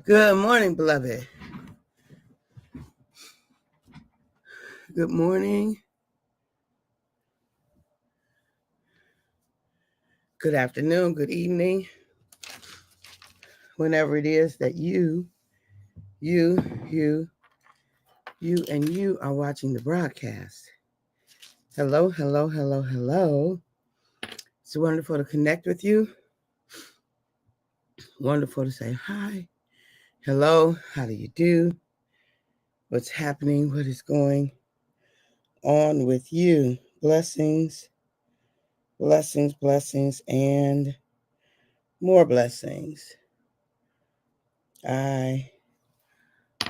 Good morning, beloved. Good morning. Good afternoon. Good evening. Whenever it is that you, and you are watching the broadcast. Hello, hello, hello, hello. It's wonderful to connect with you. Wonderful to say hi. Hello, how do you do? What's happening? What is going on with you? Blessings, blessings, blessings, and more blessings I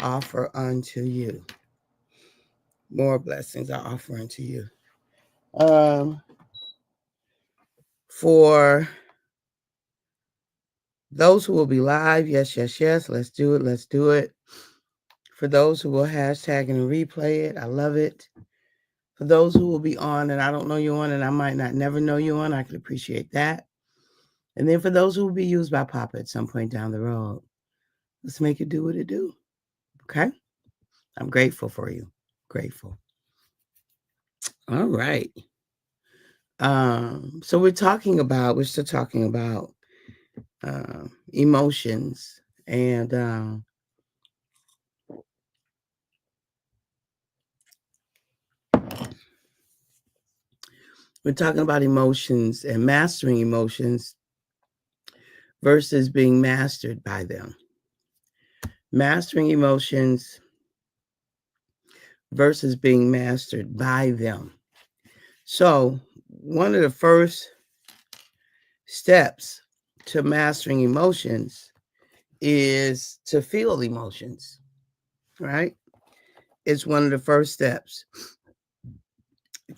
offer unto you. More blessings I offer unto you. For those who will be live, yes, let's do it. For those who will hashtag and replay it, I love it. For those who will be on and I don't know you on and I might not never know you on, I could appreciate that. And then for those who will be used by Papa at some point down the road, let's make it do what it do. Okay? I'm grateful for you. Grateful. All right. So we're still talking about emotions, and we're talking about emotions and mastering emotions versus being mastered by them. Mastering emotions versus being mastered by them. So one of the first steps to mastering emotions is to feel emotions, right? It's one of the first steps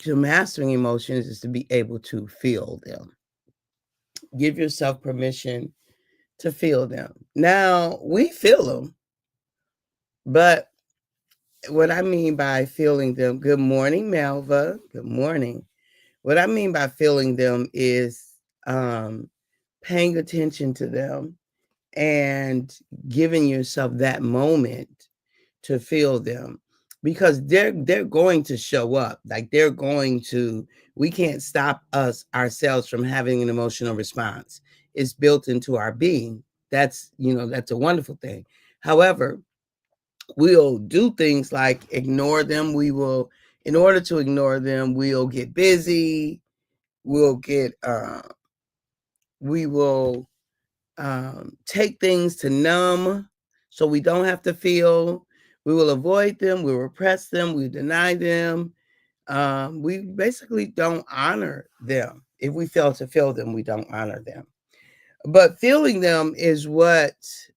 to mastering emotions is to be able to feel them. Give yourself permission to feel them. Now, we feel them, but what I mean by feeling them, good morning, Melva. Good morning. What I mean by feeling them is paying attention to them and giving yourself that moment to feel them, because they're going to show up. Like we can't stop ourselves from having an emotional response. It's built into our being. That's a wonderful thing. However, we'll do things like ignore them. In order to ignore them, we'll get busy. We will take things to numb so we don't have to feel. We will avoid them. We'll repress them. We deny them. We basically don't honor them. If we fail to feel them, we don't honor them. But feeling them is what's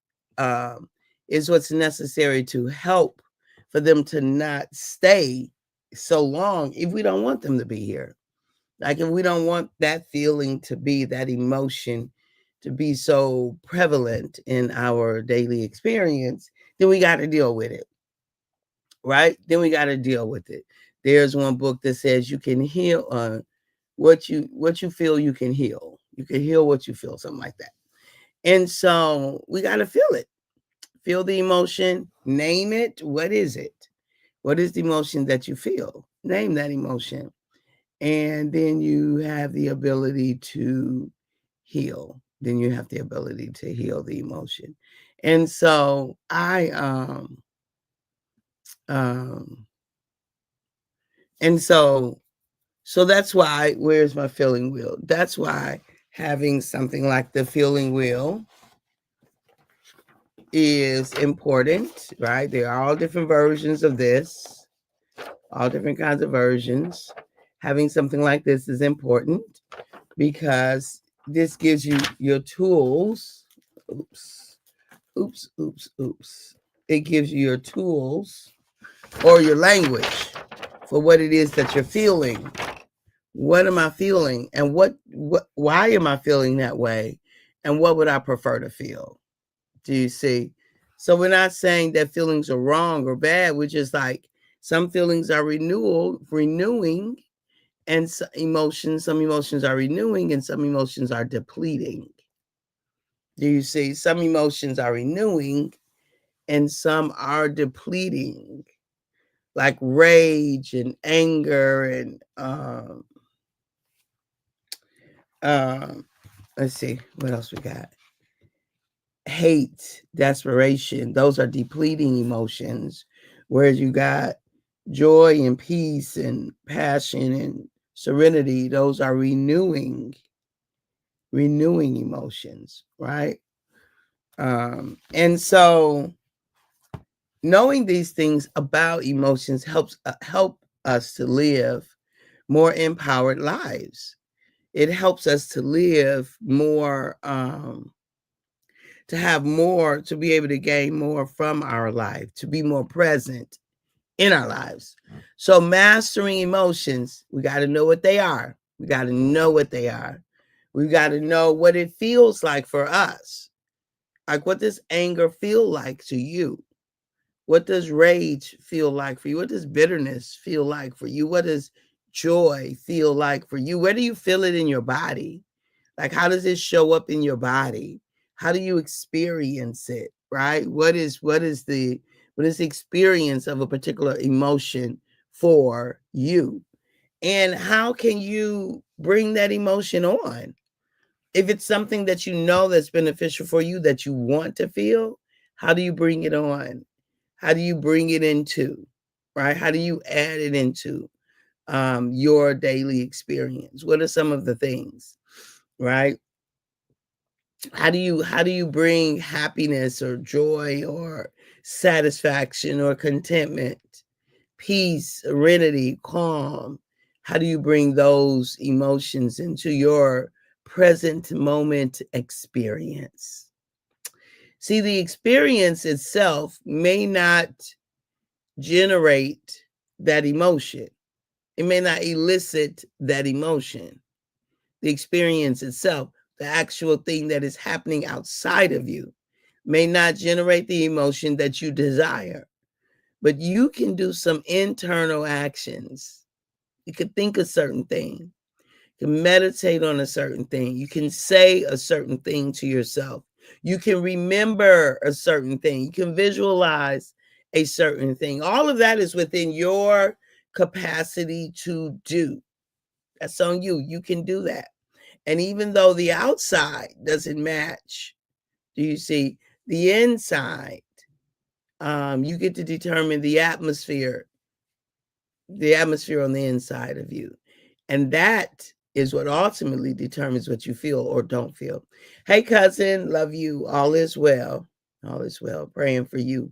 necessary to help for them to not stay so long if we don't want them to be here. Like if we don't want that feeling to be, that emotion to be so prevalent in our daily experience, then we got to deal with it. Right? Then we got to deal with it. There's one book that says you can heal what you feel, you can heal. You can heal what you feel, something like that. And so we got to feel it. Feel the emotion, name it. What is it? What is the emotion that you feel? Name that emotion. And then you have the ability to heal. Then you have the ability to heal the emotion. And so so that's why, where's my feeling wheel? That's why having something like the feeling wheel is important, right? There are all different versions of this, all different kinds of versions. Having something like this is important because this gives you your tools. Oops. It gives you your tools or your language for what it is that you're feeling. What am I feeling? And why am I feeling that way? And what would I prefer to feel? Do you see? So we're not saying that feelings are wrong or bad. We're just like, some feelings are renewing, and some emotions are renewing, and some emotions are depleting. Do you see? Some emotions are renewing and some are depleting, like rage and anger and let's see what else we got. Hate, desperation, those are depleting emotions, whereas you got joy and peace and passion and serenity, those are renewing emotions, right? And so knowing these things about emotions help us to live more empowered lives. It helps us to live more, to have more, to be able to gain more from our life, to be more present in our lives. So mastering emotions, we got to know what they are. We got to know what they are. We got to know what it feels like for us. Like, what does anger feel like to you? What does rage feel like for you? What does bitterness feel like for you? What does joy feel like for you? Where do you feel it in your body? Like, how does it show up in your body? How do you experience it? Right? What is the experience of a particular emotion for you? And how can you bring that emotion on? If it's something that you know that's beneficial for you, that you want to feel, how do you bring it on? How do you bring it into, right? How do you add it into your daily experience? What are some of the things, right? How do you bring happiness or joy or satisfaction or contentment, peace, serenity, calm? How do you bring those emotions into your present moment experience? See, the experience itself may not generate that emotion. It may not elicit that emotion. The experience itself, the actual thing that is happening outside of you, may not generate the emotion that you desire. But you can do some internal actions. You can think a certain thing. You can meditate on a certain thing. You can say a certain thing to yourself. You can remember a certain thing. You can visualize a certain thing. All of that is within your capacity to do. That's on you. You can do that. And even though the outside doesn't match, do you see, the inside, you get to determine the atmosphere on the inside of you. And that is what ultimately determines what you feel or don't feel. Hey, cousin, love you. All is well. All is well. Praying for you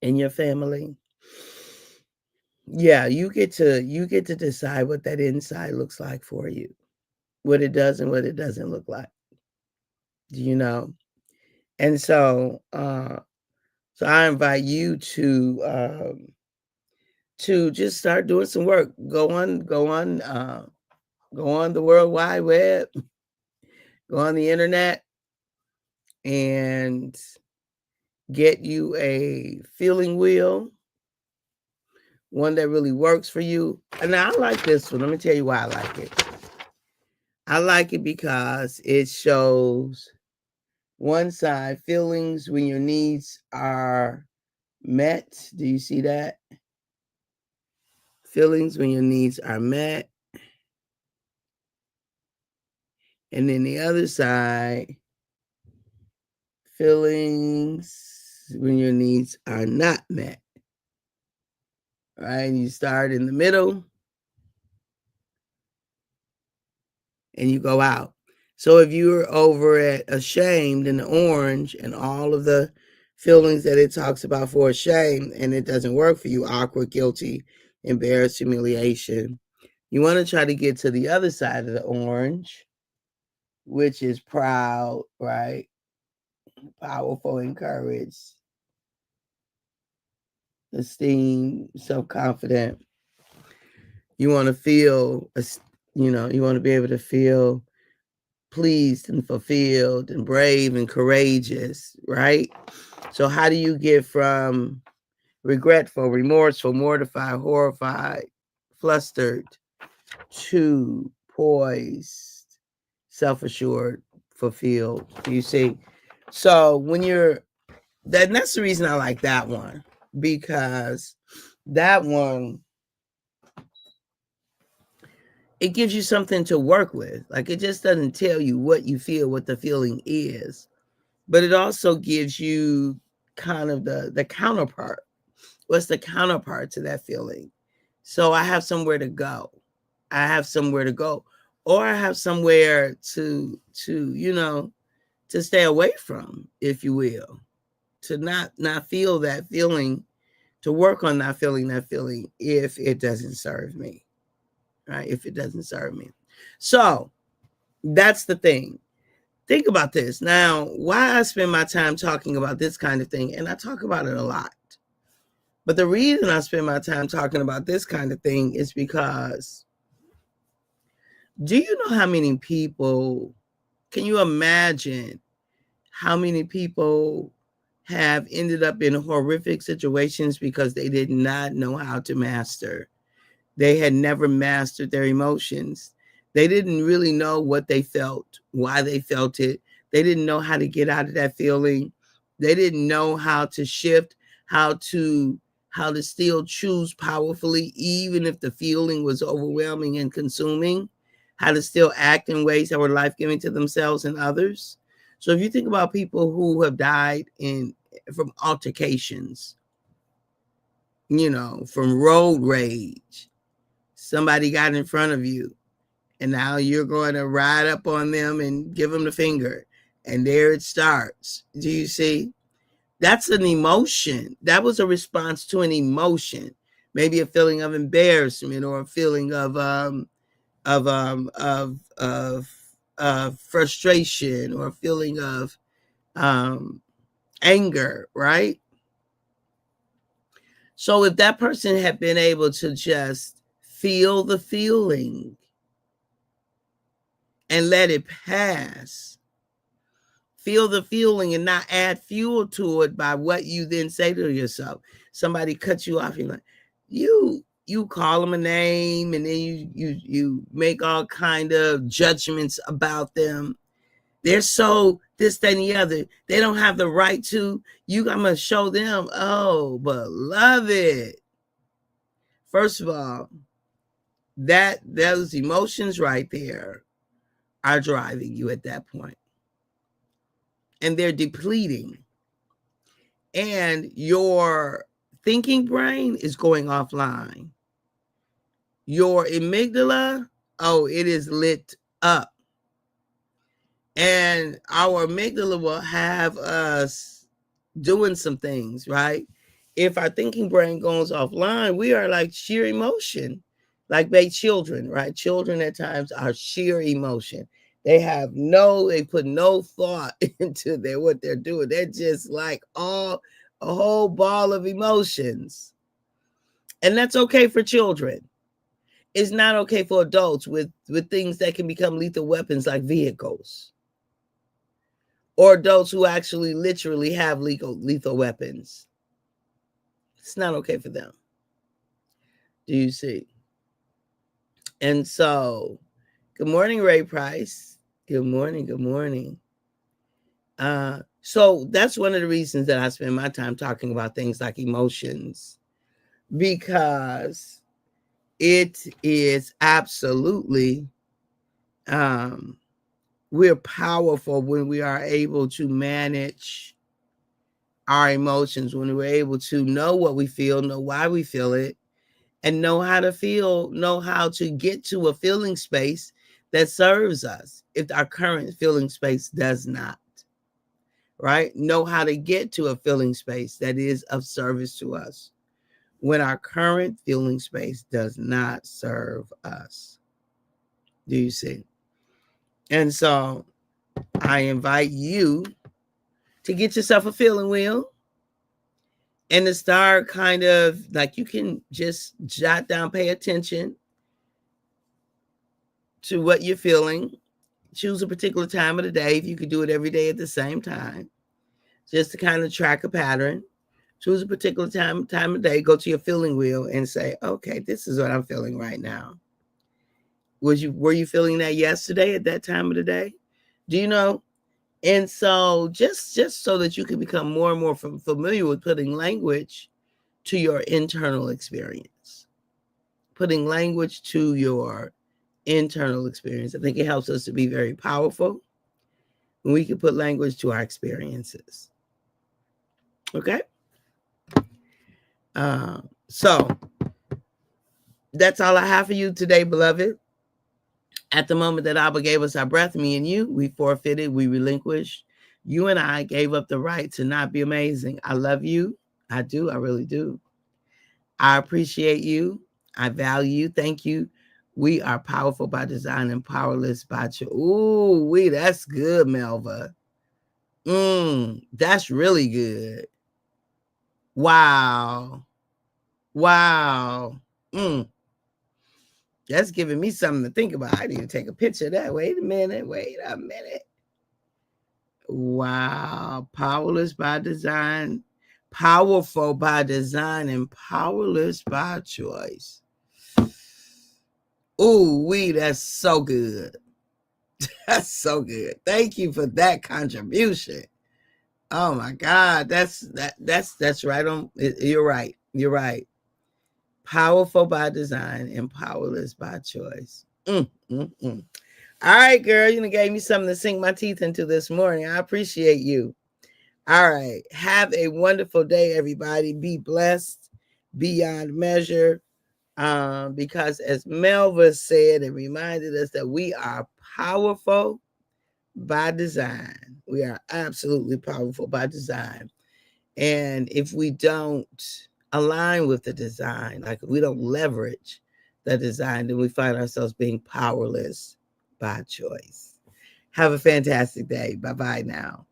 and your family. Yeah, you get to decide what that inside looks like for you, what it does and what it doesn't look like. Do you know? And so I invite you to just start doing some work. Go on the World Wide Web, go on the internet, and get you a feeling wheel, one that really works for you. And I like this one. Let me tell you why I like it. I like it because it shows one side, feelings when your needs are met. Do you see that? Feelings when your needs are met. And then the other side, feelings when your needs are not met. All right, and you start in the middle and you go out. So if you're over at ashamed in the orange and all of the feelings that it talks about for ashamed and it doesn't work for you, awkward, guilty, embarrassed, humiliation, you want to try to get to the other side of the orange which is proud, right? Powerful, encouraged, esteemed, self-confident. You want to feel, you want to be able to feel pleased and fulfilled and brave and courageous, right? So how do you get from regretful, remorseful, mortified, horrified, flustered to poised, self-assured, fulfilled? You see? So when you're that's the reason I like that one, because that one, it gives you something to work with. Like, it just doesn't tell you what you feel, what the feeling is, but it also gives you kind of the counterpart. What's the counterpart to that feeling? So I have somewhere to go. I have somewhere to go, or I have somewhere to stay away from, if you will, to not feel that feeling, to work on not feeling that feeling if it doesn't serve me, right? If it doesn't serve me. So that's the thing. Think about this. Now, why I spend my time talking about this kind of thing, and I talk about it a lot, but the reason I spend my time talking about this kind of thing is because, do you know how many people, can you imagine how many people have ended up in horrific situations because they did not know how to master? They had never mastered their emotions. They didn't really know what they felt, why they felt it. They didn't know how to get out of that feeling. They didn't know how to shift, how to still choose powerfully, even if the feeling was overwhelming and consuming, how to still act in ways that were life-giving to themselves and others. So if you think about people who have died from altercations, from road rage, somebody got in front of you, and now you're going to ride up on them and give them the finger, and there it starts. Do you see? That's an emotion. That was a response to an emotion, maybe a feeling of embarrassment, or a feeling of frustration, or a feeling of anger, right? So if that person had been able to just feel the feeling and let it pass, feel the feeling and not add fuel to it by what you then say to yourself. Somebody cuts you off, you're like, you call them a name, and then you make all kind of judgments about them. They're so this, that, and the other. They don't have the right to. I'm gonna show them. Oh, beloved. First of all, those emotions right there are driving you at that point, and they're depleting, and your thinking brain is going offline. Your amygdala, oh, it is lit up, and our amygdala will have us doing some things, right? If our thinking brain goes offline, we are like sheer emotion, like baby children, right? Children at times are sheer emotion. They put no thought into what they're doing. They're just like a whole ball of emotions. And that's okay for children. It's not okay for adults with things that can become lethal weapons, like vehicles, or adults who actually literally have lethal weapons. It's not okay for them. Do you see? And so, good morning, Ray Price. Good morning. Good morning. So that's one of the reasons that I spend my time talking about things like emotions, because it is absolutely, we're powerful when we are able to manage our emotions, when we're able to know what we feel, know why we feel it, and know how to get to a feeling space that serves us if our current feeling space does not, right? Know how to get to a feeling space that is of service to us when our current feeling space does not serve us. Do you see? And so I invite you to get yourself a feeling wheel and to start kind of like you can just jot down, pay attention to what you're feeling. Choose a particular time of the day. If you could do it every day at the same time, just to kind of track a pattern. Choose a particular time of day, go to your feeling wheel and say, okay, this is what I'm feeling right now. Were you feeling that yesterday at that time of the day? Do you know? And so just so that you can become more and more familiar with putting language to your internal experience. Putting language to your internal experience. I think it helps us to be very powerful when we can put language to our experiences. Okay? So that's all I have for you today, beloved. At the moment that Abba gave us our breath, me and you, we forfeited, we relinquished. You and I gave up the right to not be amazing. I love you. I do. I really do. I appreciate you. I value you. Thank you. We are powerful by design and powerless by choice. Ooh, that's good, Melva. That's really good. Wow. Wow. That's giving me something to think about. I need to take a picture of that. Wait a minute. Wow. Powerless by design, powerful by design, and powerless by choice. Ooh, that's so good. That's so good. Thank you for that contribution. Oh my God. That's right on. You're right. You're right. Powerful by design and powerless by choice. All right, girl. You gave me something to sink my teeth into this morning. I appreciate you. All right. Have a wonderful day, everybody. Be blessed beyond measure. Because as Melva said and reminded us that we are powerful by design. We are absolutely powerful by design. And if we don't align with the design, like if we don't leverage the design, then we find ourselves being powerless by choice. Have a fantastic day. Bye-bye now.